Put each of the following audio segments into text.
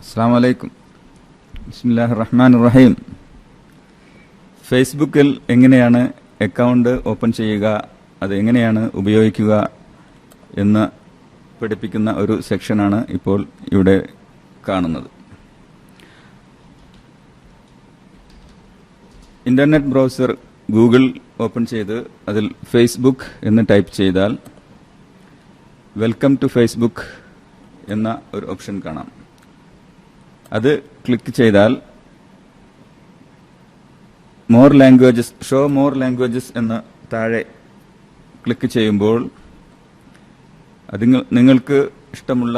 അസ്സലാമു അലൈക്കും. ബിസ്മില്ലാഹിർ റഹ്മാനിർ റഹീം. ഫേസ്ബുക്കിൽ എങ്ങനെയാണ് അക്കൗണ്ട് ഓപ്പൺ ചെയ്യുക, അത് എങ്ങനെയാണ് ഉപയോഗിക്കുക എന്ന് പഠിപ്പിക്കുന്ന ഒരു സെക്ഷനാണ് ഇപ്പോൾ ഇവിടെ കാണുന്നത്. ഇന്റർനെറ്റ് ബ്രൗസർ ഗൂഗിൾ ഓപ്പൺ ചെയ്ത് അതിൽ ഫേസ്ബുക്ക് എന്ന് ടൈപ്പ് ചെയ്താൽ വെൽക്കം ടു ഫേസ്ബുക്ക് എന്ന ഒരു ഓപ്ഷൻ കാണാം. അത് ക്ലിക്ക് ചെയ്താൽ more languages, show more languages എന്ന് താഴെ ക്ലിക്ക് ചെയ്യുമ്പോൾ നിങ്ങൾക്ക് ഇഷ്ടമുള്ള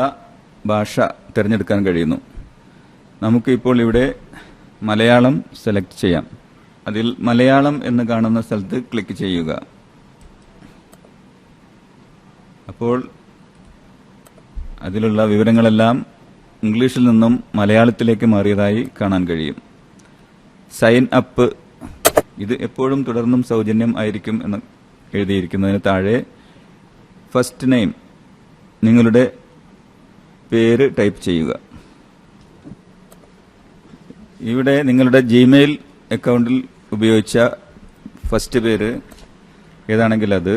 ഭാഷ തിരഞ്ഞെടുക്കാൻ കഴിയുന്നു. നമുക്ക് ഇപ്പോൾ ഇവിടെ മലയാളം സെലക്ട് ചെയ്യാം. അതിൽ മലയാളം എന്ന് കാണുന്ന സ്ഥലത്ത് ക്ലിക്ക് ചെയ്യുക. അപ്പോൾ അതിലുള്ള വിവരങ്ങളെല്ലാം ഇംഗ്ലീഷിൽ നിന്നും മലയാളത്തിലേക്ക് മാറിയതായി കാണാൻ കഴിയും. സൈൻ അപ്പ്, ഇത് എപ്പോഴും തുടർന്നും സൗജന്യം ആയിരിക്കും എന്ന് എഴുതിയിരിക്കുന്നതിന് താഴെ ഫസ്റ്റ് നെയിം, നിങ്ങളുടെ പേര് ടൈപ്പ് ചെയ്യുക. ഇവിടെ നിങ്ങളുടെ ജിമെയിൽ അക്കൗണ്ടിൽ ഉപയോഗിച്ച ഫസ്റ്റ് പേര് ഏതാണെങ്കിൽ അത്,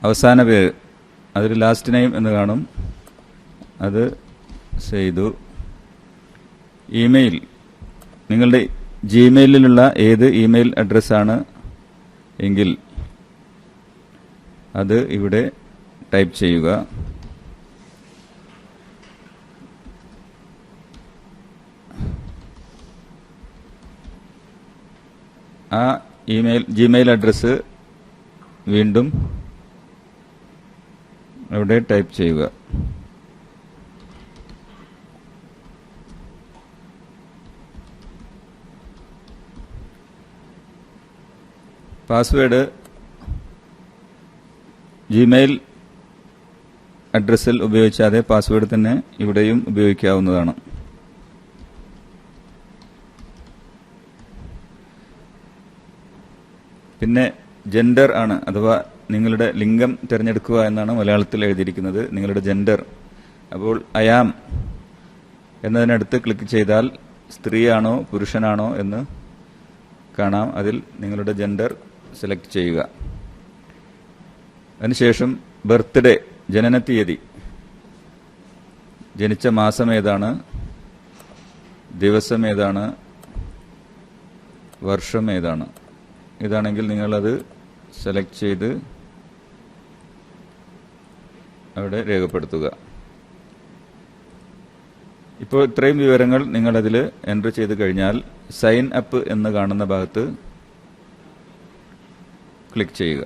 അവസാന പേര് അതിൽ ലാസ്റ്റ് നെയിം എന്ന് കാണും, അത് ചെയ്തു. ഇമെയിൽ, നിങ്ങളുടെ ജിമെയിലിലുള്ള ഏത് ഇമെയിൽ അഡ്രസ്സാണ് എങ്കിൽ അത് ഇവിടെ ടൈപ്പ് ചെയ്യുക. ആ ജിമെയിൽ അഡ്രസ്സ് വീണ്ടും അവിടെ ടൈപ്പ് ചെയ്യുക. പാസ്വേഡ് ജിമെയിൽ അഡ്രസ്സിൽ ഉപയോഗിച്ചാതെ പാസ്വേഡ് തന്നെ ഇവിടെയും ഉപയോഗിക്കാവുന്നതാണ്. പിന്നെ ജെൻഡർ ആണ്, അഥവാ നിങ്ങളുടെ ലിംഗം തിരഞ്ഞെടുക്കുക എന്നാണ് മലയാളത്തിൽ എഴുതിയിരിക്കുന്നത്, നിങ്ങളുടെ ജെൻഡർ. അപ്പോൾ അയാം എന്നതിനടുത്ത് ക്ലിക്ക് ചെയ്താൽ സ്ത്രീയാണോ പുരുഷനാണോ എന്ന് കാണാം. അതിൽ നിങ്ങളുടെ ജെൻഡർ സെലക്ട് ചെയ്യുക. അതിനുശേഷം ബർത്ത്ഡേ, ജനനത്തീയതി, ജനിച്ച മാസം ഏതാണ്, ദിവസം ഏതാണ്, വർഷം ഏതാണ്, ഇതാണെങ്കിൽ നിങ്ങളത് സെലക്ട് ചെയ്ത് അവിടെ രേഖപ്പെടുത്തുക. ഇപ്പോൾ ഇത്രയും വിവരങ്ങൾ നിങ്ങളതിൽ എൻ്റർ ചെയ്ത് കഴിഞ്ഞാൽ സൈൻ അപ്പ് എന്ന് കാണുന്ന ഭാഗത്ത് ക്ലിക്ക് ചെയ്യുക.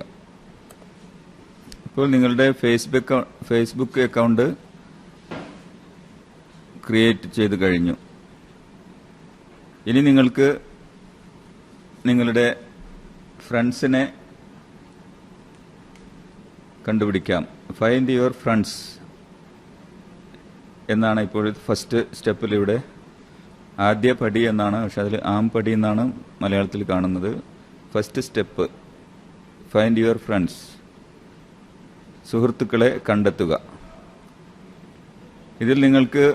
ഇപ്പോൾ നിങ്ങളുടെ ഫേസ്ബുക്ക് അക്കൗണ്ട് ക്രിയേറ്റ് ചെയ്ത് കഴിഞ്ഞു. ഇനി നിങ്ങൾക്ക് നിങ്ങളുടെ ഫ്രണ്ട്സിനെ കണ്ടുപിടിക്കാം. ഫൈൻഡ് യുവർ ഫ്രണ്ട്സ് എന്നാണ് ഇപ്പോൾ ഫസ്റ്റ് സ്റ്റെപ്പിലിവിടെ. ആദ്യ പടി എന്നാണ്, പക്ഷെ അതിൽ ആം പടി എന്നാണ് മലയാളത്തിൽ കാണുന്നത്. First step find your friends, സുഹൃത്തുക്കളെ കണ്ടെത്തുക. ഇതിൽ നിങ്ങൾക്ക്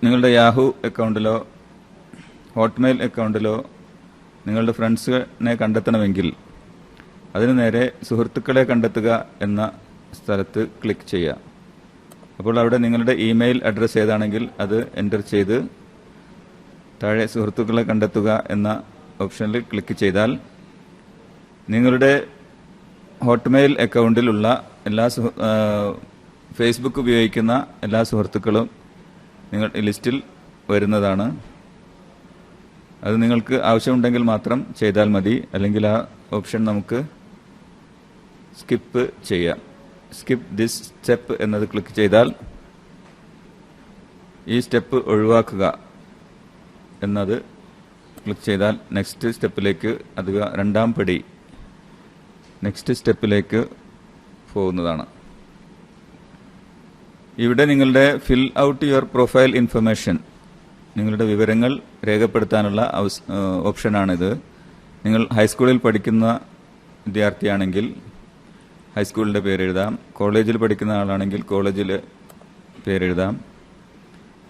നിങ്ങളുടെ യാഹൂ അക്കൗണ്ടിലോ ഹോട്ട്മെയിൽ അക്കൗണ്ടിലോ നിങ്ങളുടെ ഫ്രണ്ട്സിനെ കണ്ടെത്തണമെങ്കിൽ അതിന് നേരെ സുഹൃത്തുക്കളെ കണ്ടെത്തുക എന്ന സ്ഥലത്ത് ക്ലിക്ക് ചെയ്യുക. അപ്പോൾ അവിടെ നിങ്ങളുടെ ഇമെയിൽ അഡ്രസ്സ് ഏതാണെങ്കിൽ അത് എൻ്റർ ചെയ്ത് താഴെ സുഹൃത്തുക്കളെ കണ്ടെത്തുക എന്ന ഓപ്ഷനിൽ ക്ലിക്ക് ചെയ്താൽ നിങ്ങളുടെ ഹോട്ട്മെയിൽ അക്കൗണ്ടിലുള്ള എല്ലാ ഫേസ്ബുക്ക് ഉപയോഗിക്കുന്ന എല്ലാ സുഹൃത്തുക്കളും നിങ്ങൾ ലിസ്റ്റിൽ വരുന്നതാണ്. അത് നിങ്ങൾക്ക് ആവശ്യമുണ്ടെങ്കിൽ മാത്രം ചെയ്താൽ മതി, അല്ലെങ്കിൽ ആ ഓപ്ഷൻ നമുക്ക് സ്കിപ്പ് ചെയ്യാം. സ്കിപ്പ് ദിസ് സ്റ്റെപ്പ് എന്നത് ക്ലിക്ക് ചെയ്താൽ ഈ സ്റ്റെപ്പ് ഒഴിവാക്കുക എന്നത് ക്ലിക്ക് ചെയ്താൽ നെക്സ്റ്റ് സ്റ്റെപ്പിലേക്ക്, അത് രണ്ടാം പടി നെക്സ്റ്റ് സ്റ്റെപ്പിലേക്ക് പോകുന്നതാണ്. ഇവിടെ നിങ്ങളുടെ fill out your profile information, നിങ്ങളുടെ വിവരങ്ങൾ രേഖപ്പെടുത്താനുള്ള ഓപ്ഷനാണിത്. നിങ്ങൾ ഹൈസ്കൂളിൽ പഠിക്കുന്ന വിദ്യാർത്ഥിയാണെങ്കിൽ ഹൈസ്കൂളിൻ്റെ പേര് എഴുതാം. കോളേജിൽ പഠിക്കുന്ന ആളാണെങ്കിൽ കോളേജിലെ പേരെഴുതാം.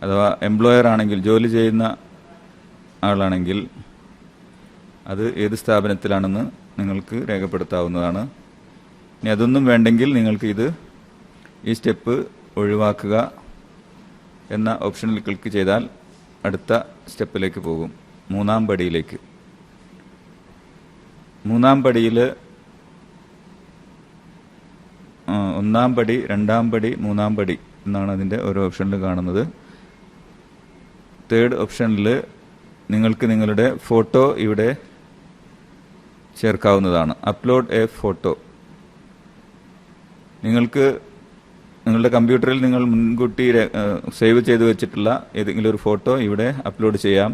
അഥവാ എംപ്ലോയർ ആണെങ്കിൽ, ജോലി ചെയ്യുന്ന ആളാണെങ്കിൽ അത് ഏത് സ്ഥാപനത്തിലാണെന്ന് നിങ്ങൾക്ക് രേഖപ്പെടുത്താവുന്നതാണ്. ഇനി അതൊന്നും വേണ്ടെങ്കിൽ നിങ്ങൾക്ക് ഈ സ്റ്റെപ്പ് ഒഴിവാക്കുക എന്ന ഓപ്ഷനിൽ ക്ലിക്ക് ചെയ്താൽ അടുത്ത സ്റ്റെപ്പിലേക്ക് പോകും, മൂന്നാം പടിയിലേക്ക്. മൂന്നാം പടിയിൽ ഒന്നാം പടി, രണ്ടാം പടി, മൂന്നാം പടി എന്നാണ് അതിൻ്റെ ഓരോ ഓപ്ഷനിൽ കാണുന്നത്. തേർഡ് ഓപ്ഷനിൽ നിങ്ങൾക്ക് നിങ്ങളുടെ ഫോട്ടോ ഇവിടെ ചേർക്കാവുന്നതാണ്. Upload A photo. നിങ്ങൾക്ക് നിങ്ങളുടെ കമ്പ്യൂട്ടറിൽ നിങ്ങൾ മുൻകൂട്ടി സേവ് ചെയ്ത് വെച്ചിട്ടുള്ള ഏതെങ്കിലും ഒരു ഫോട്ടോ ഇവിടെ അപ്ലോഡ് ചെയ്യാം.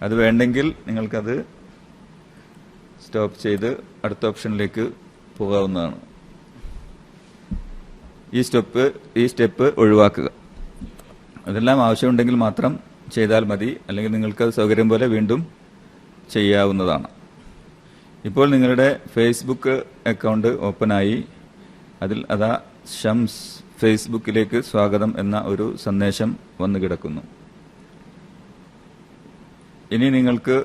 അത് വേണ്ടെങ്കിൽ നിങ്ങൾക്കത് സ്റ്റോപ്പ് ചെയ്ത് അടുത്ത ഓപ്ഷനിലേക്ക് പോകാവുന്നതാണ്. ഈ സ്റ്റെപ്പ് ഒഴിവാക്കുക. അതെല്ലാം ആവശ്യമുണ്ടെങ്കിൽ മാത്രം ചെയ്താൽ മതി, അല്ലെങ്കിൽ നിങ്ങൾക്കത് സൗകര്യം പോലെ വീണ്ടും ചെയ്യാവുന്നതാണ്. ഇപ്പോൾ നിങ്ങളുടെ ഫേസ്ബുക്ക് അക്കൗണ്ട് ഓപ്പണായി. അതിൽ അതാ ഷംസ് ഫേസ്ബുക്കിലേക്ക് സ്വാഗതം എന്ന ഒരു സന്ദേശം വന്നു കിടക്കുന്നു. ഇനി നിങ്ങൾക്ക്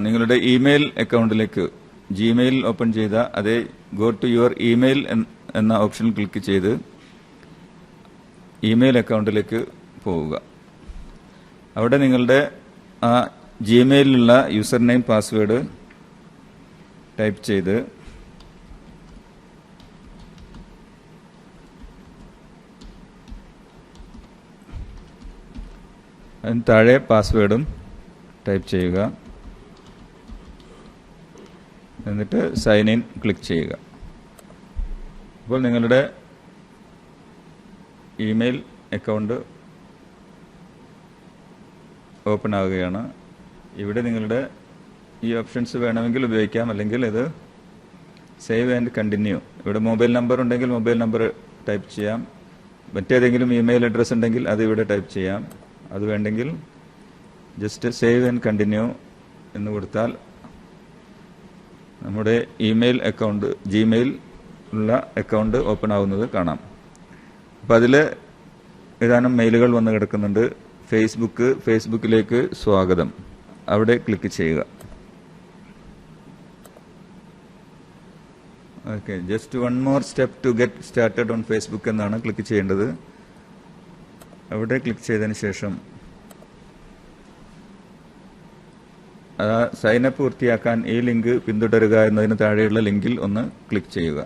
നിങ്ങളുടെ ഇമെയിൽ അക്കൗണ്ടിലേക്ക്, ജിമെയിൽ ഓപ്പൺ ചെയ്ത അതേ ഗോ ടു യുവർ ഇമെയിൽ എന്ന ഓപ്ഷനിൽ ക്ലിക്ക് ചെയ്ത് ഇമെയിൽ അക്കൗണ്ടിലേക്ക് പോവുക. അവിടെ നിങ്ങളുടെ ആ ജിമെയിലുള്ള യൂസർ നെയിം പാസ്വേഡ് ടൈപ്പ് ചെയ്ത് അതിന് താഴെ പാസ്വേഡും ടൈപ്പ് ചെയ്യുക. എന്നിട്ട് സൈൻ ഇൻ ക്ലിക്ക് ചെയ്യുക. അപ്പോൾ നിങ്ങളുടെ ഇമെയിൽ അക്കൗണ്ട് ഓപ്പൺ ആവുകയാണ്. ഇവിടെ നിങ്ങളുടെ ഈ ഓപ്ഷൻസ് വേണമെങ്കിൽ ഉപയോഗിക്കാം, അല്ലെങ്കിൽ ഇത് സേവ് ആൻഡ് കണ്ടിന്യൂ. ഇവിടെ മൊബൈൽ നമ്പർ ഉണ്ടെങ്കിൽ മൊബൈൽ നമ്പർ ടൈപ്പ് ചെയ്യാം. മറ്റേതെങ്കിലും ഇമെയിൽ അഡ്രസ്സ് ഉണ്ടെങ്കിൽ അത് ഇവിടെ ടൈപ്പ് ചെയ്യാം. അത് വേണ്ടെങ്കിൽ ജസ്റ്റ് സേവ് ആൻഡ് കണ്ടിന്യൂ എന്ന് കൊടുത്താൽ നമ്മുടെ ഇമെയിൽ അക്കൗണ്ട്, ജിമെയിൽ ഉള്ള അക്കൗണ്ട് ഓപ്പൺ ആവുന്നത് കാണാം. അപ്പം അതിൽ ഏതാനും മെയിലുകൾ വന്ന് കിടക്കുന്നുണ്ട്. ഫേസ്ബുക്കിലേക്ക് സ്വാഗതം, അവിടെ ക്ലിക്ക് ചെയ്യുക. Okay, just one more step to get started on Facebook എന്നാണ് ക്ലിക്ക് ചെയ്യേണ്ടത്. അവിടെ ക്ലിക്ക് ചെയ്തതിന് ശേഷം സൈൻ അപ്പ് പൂർത്തിയാക്കാൻ ഈ ലിങ്ക് പിന്തുടരുക എന്നതിന് താഴെയുള്ള ലിങ്കിൽ ഒന്ന് ക്ലിക്ക് ചെയ്യുക.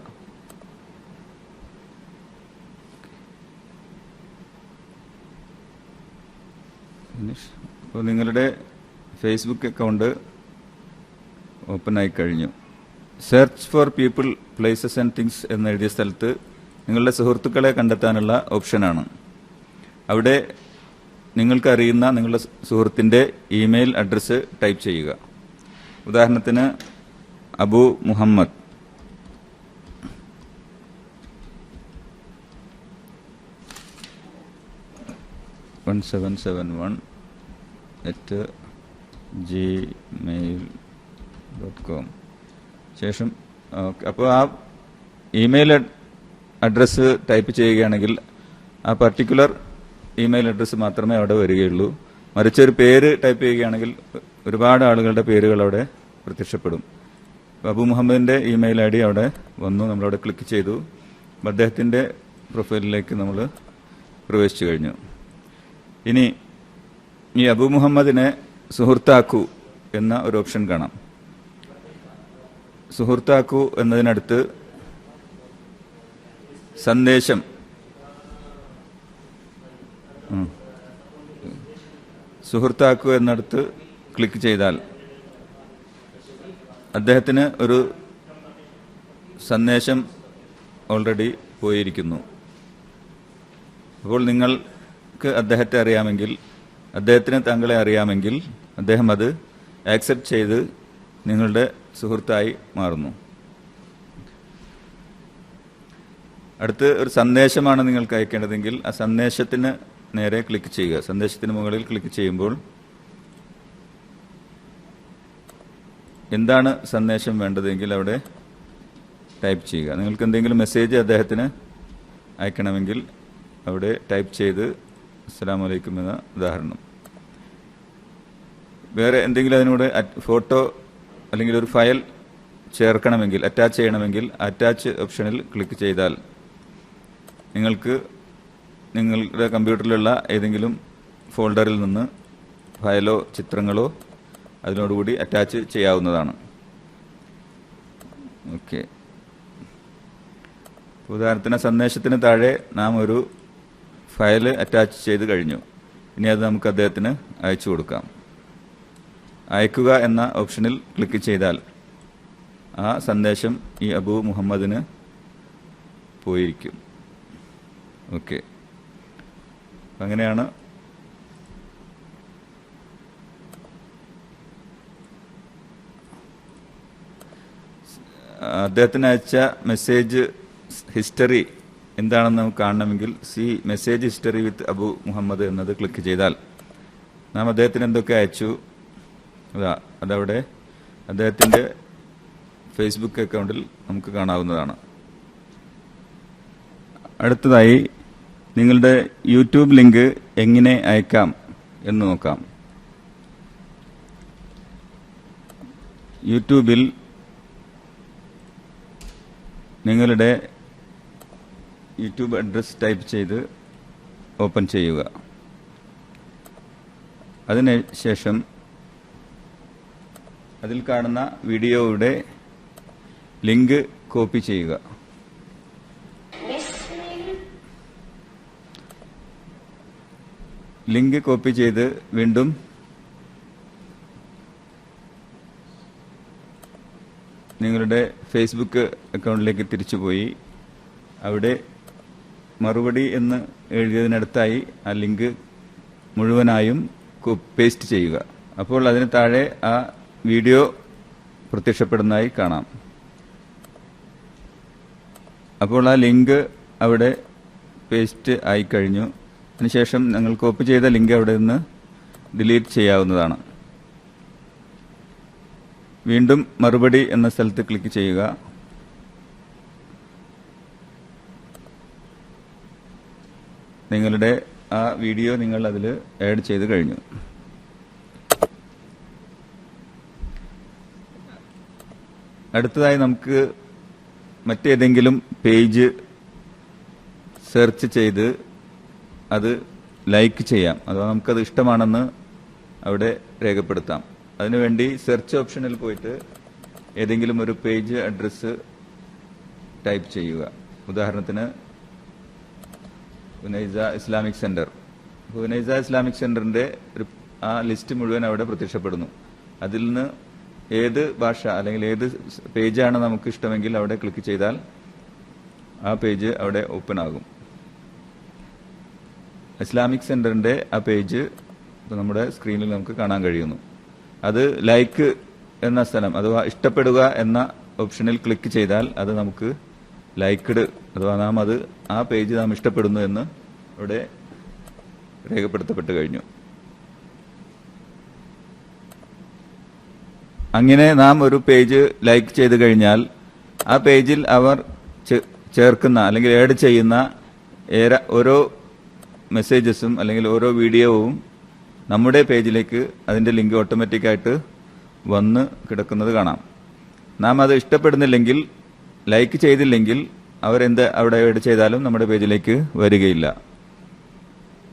അപ്പോൾ നിങ്ങളുടെ ഫേസ്ബുക്ക് അക്കൗണ്ട് ഓപ്പൺ ആയി കഴിഞ്ഞു. Search for people, places and things എന്നെഴുതിയ സ്ഥലത്ത് നിങ്ങളുടെ സുഹൃത്തുക്കളെ കണ്ടെത്താനുള്ള ഓപ്ഷനാണ്. അവിടെ നിങ്ങൾക്കറിയുന്ന നിങ്ങളുടെ സുഹൃത്തിൻ്റെ ഇമെയിൽ അഡ്രസ്സ് ടൈപ്പ് ചെയ്യുക. ഉദാഹരണത്തിന് അബു മുഹമ്മദ്. gmail.com. ശേഷം അപ്പോൾ ആ ഇമെയിൽ അഡ്രസ്സ് ടൈപ്പ് ചെയ്യുകയാണെങ്കിൽ ആ പർട്ടിക്കുലർ ഇമെയിൽ അഡ്രസ്സ് മാത്രമേ അവിടെ വരികയുള്ളൂ. മറിച്ചൊരു പേര് ടൈപ്പ് ചെയ്യുകയാണെങ്കിൽ ഒരുപാട് ആളുകളുടെ പേരുകൾ അവിടെ പ്രത്യക്ഷപ്പെടും. അബു മുഹമ്മദിൻ്റെ ഇമെയിൽ ഐ ഡി അവിടെ വന്നു. നമ്മളവിടെ ക്ലിക്ക് ചെയ്തു. അദ്ദേഹത്തിൻ്റെ പ്രൊഫൈലിലേക്ക് നമ്മൾ പ്രവേശിച്ചു കഴിഞ്ഞു. ഇനി ഈ അബു മുഹമ്മദിനെ സുഹൃത്താക്കൂ എന്ന ഒരു ഓപ്ഷൻ കാണാം. സുഹൃത്താക്കൂ എന്നതിനടുത്ത് സന്ദേശം, സുഹൃത്താക്കൂ എന്നടുത്ത് ക്ലിക്ക് ചെയ്താൽ അദ്ദേഹത്തിന് ഒരു സന്ദേശം ഓൾറെഡി പോയിരിക്കുന്നു. അപ്പോൾ നിങ്ങൾക്ക് അദ്ദേഹത്തെ അറിയാമെങ്കിൽ, അദ്ദേഹത്തിന് താങ്കളെ അറിയാമെങ്കിൽ അദ്ദേഹം അത് ആക്സെപ്റ്റ് ചെയ്ത് നിങ്ങളുടെ സുഹൃത്തായി മാറുന്നു. അടുത്ത് ഒരു സന്ദേശമാണ് നിങ്ങൾക്ക് അയക്കേണ്ടതെങ്കിൽ ആ സന്ദേശത്തിന് നേരെ ക്ലിക്ക് ചെയ്യുക. സന്ദേശത്തിന് മുകളിൽ ക്ലിക്ക് ചെയ്യുമ്പോൾ എന്താണ് സന്ദേശം വേണ്ടതെങ്കിൽ അവിടെ ടൈപ്പ് ചെയ്യുക. നിങ്ങൾക്ക് എന്തെങ്കിലും മെസ്സേജ് അദ്ദേഹത്തിന് അയക്കണമെങ്കിൽ അവിടെ ടൈപ്പ് ചെയ്ത് അസ്സലാമു അലൈക്കും എന്ന ഉദാഹരണം. വേറെ എന്തെങ്കിലും അതിനോട് ഫോട്ടോ അല്ലെങ്കിൽ ഒരു ഫയൽ ചേർക്കണമെങ്കിൽ, അറ്റാച്ച് ചെയ്യണമെങ്കിൽ അറ്റാച്ച് ഓപ്ഷനിൽ ക്ലിക്ക് ചെയ്താൽ നിങ്ങൾക്ക് നിങ്ങളുടെ കമ്പ്യൂട്ടറിലുള്ള ഏതെങ്കിലും ഫോൾഡറിൽ നിന്ന് ഫയലോ ചിത്രങ്ങളോ അതിനോടുകൂടി അറ്റാച്ച് ചെയ്യാവുന്നതാണ്. ഓക്കെ. ഉദാഹരണത്തിന് സന്ദേശത്തിന് താഴെ നാം ഒരു ഫയൽ അറ്റാച്ച് ചെയ്ത് കഴിഞ്ഞു. ഇനി അത് നമുക്ക് അദ്ദേഹത്തിന് അയച്ചു കൊടുക്കാം. അയക്കുക എന്ന ഓപ്ഷനിൽ ക്ലിക്ക് ചെയ്താൽ ആ സന്ദേശം ഈ അബു മുഹമ്മദിന് പോയിരിക്കും. ഓക്കെ. അങ്ങനെയാണ് അദ്ദേഹത്തിന് അയച്ച മെസ്സേജ് ഹിസ്റ്ററി എന്താണെന്ന് നമുക്ക് കാണണമെങ്കിൽ message history with Abu Muhammad എന്നത് ക്ലിക്ക് ചെയ്താൽ നാം അദ്ദേഹത്തിന് എന്തൊക്കെ അയച്ചു അതവിടെ അദ്ദേഹത്തിന്റെ ഫേസ്ബുക്ക് അക്കൗണ്ടിൽ നമുക്ക് കാണാവുന്നതാണ്. അടുത്തതായി നിങ്ങളുടെ യൂട്യൂബ് ലിങ്ക് എങ്ങനെ അയക്കാം എന്ന് നോക്കാം. യൂട്യൂബിൽ നിങ്ങളുടെ യൂട്യൂബ് അഡ്രസ് ടൈപ്പ് ചെയ്ത് ഓപ്പൺ ചെയ്യുക. അതിനുശേഷം അതിൽ കാണുന്ന വീഡിയോയുടെ ലിങ്ക് കോപ്പി ചെയ്യുക. ലിങ്ക് കോപ്പി ചെയ്ത് വീണ്ടും നിങ്ങളുടെ ഫേസ്ബുക്ക് അക്കൗണ്ടിലേക്ക് തിരിച്ചുപോയി അവിടെ മറുപടി എന്ന് എഴുതിയതിനടുത്തായി ആ ലിങ്ക് മുഴുവനായും പേസ്റ്റ് ചെയ്യുക. അപ്പോൾ അതിന് താഴെ ആ വീഡിയോ പ്രത്യക്ഷപ്പെടുന്നതായി കാണാം. അപ്പോൾ ആ ലിങ്ക് അവിടെ പേസ്റ്റ് ആയി കഴിഞ്ഞു. അതിനുശേഷം നിങ്ങൾ കോപ്പി ചെയ്ത ലിങ്ക് അവിടെ നിന്ന് ഡിലീറ്റ് ചെയ്യാവുന്നതാണ്. വീണ്ടും മറുപടി എന്ന സ്ഥലത്ത് ക്ലിക്ക് ചെയ്യുക. നിങ്ങളുടെ ആ വീഡിയോ നിങ്ങൾ അതിൽ ആഡ് ചെയ്ത് കഴിഞ്ഞു. അടുത്തതായി നമുക്ക് മറ്റേതെങ്കിലും പേജ് സെർച്ച് ചെയ്ത് അത് ലൈക്ക് ചെയ്യാം, അഥവാ നമുക്കത് ഇഷ്ടമാണെന്ന് അവിടെ രേഖപ്പെടുത്താം. അതിനുവേണ്ടി സെർച്ച് ഓപ്ഷനിൽ പോയിട്ട് ഏതെങ്കിലും ഒരു പേജ് അഡ്രസ്സ് ടൈപ്പ് ചെയ്യുക. ഉദാഹരണത്തിന് ഹുനൈസ ഇസ്ലാമിക് സെന്റർ. ഹുനൈസ ഇസ്ലാമിക് സെന്ററിന്റെ ആ ലിസ്റ്റ് മുഴുവൻ അവിടെ പ്രത്യക്ഷപ്പെടുന്നു. അതിൽ നിന്ന് ഏത് ഭാഷ അല്ലെങ്കിൽ ഏത് പേജാണ് നമുക്ക് ഇഷ്ടമെങ്കിൽ അവിടെ ക്ലിക്ക് ചെയ്താൽ ആ പേജ് അവിടെ ഓപ്പൺ ആകും. ഇസ്ലാമിക് സെന്ററിന്റെ ആ പേജ് നമ്മുടെ സ്ക്രീനിൽ നമുക്ക് കാണാൻ കഴിയുന്നു. അത് ലൈക്ക് എന്ന സ്ഥലം അഥവാ ഇഷ്ടപ്പെടുക എന്ന ഓപ്ഷനിൽ ക്ലിക്ക് ചെയ്താൽ അത് നമുക്ക് ലൈക്ക്ഡ് അഥവാ നാം അത് ആ പേജ് നാം ഇഷ്ടപ്പെടുന്നു എന്ന് ഇവിടെ രേഖപ്പെടുത്തപ്പെട്ട് കഴിഞ്ഞു. അങ്ങനെ നാം ഒരു പേജ് ലൈക്ക് ചെയ്ത് കഴിഞ്ഞാൽ ആ പേജിൽ അവർ ചേർക്കുന്ന അല്ലെങ്കിൽ ആഡ് ചെയ്യുന്ന ഓരോ മെസ്സേജസും അല്ലെങ്കിൽ ഓരോ വീഡിയോവും നമ്മുടെ പേജിലേക്ക് അതിന്റെ ലിങ്ക് ഓട്ടോമാറ്റിക്കായിട്ട് വന്ന് കിടക്കുന്നത് കാണാം. നാം അത് ഇഷ്ടപ്പെടുന്നില്ലെങ്കിൽ, ലൈക്ക് ചെയ്തില്ലെങ്കിൽ അവരെന്ത് അവിടെ ആഡ് ചെയ്താലും നമ്മുടെ പേജിലേക്ക് വരികയില്ല.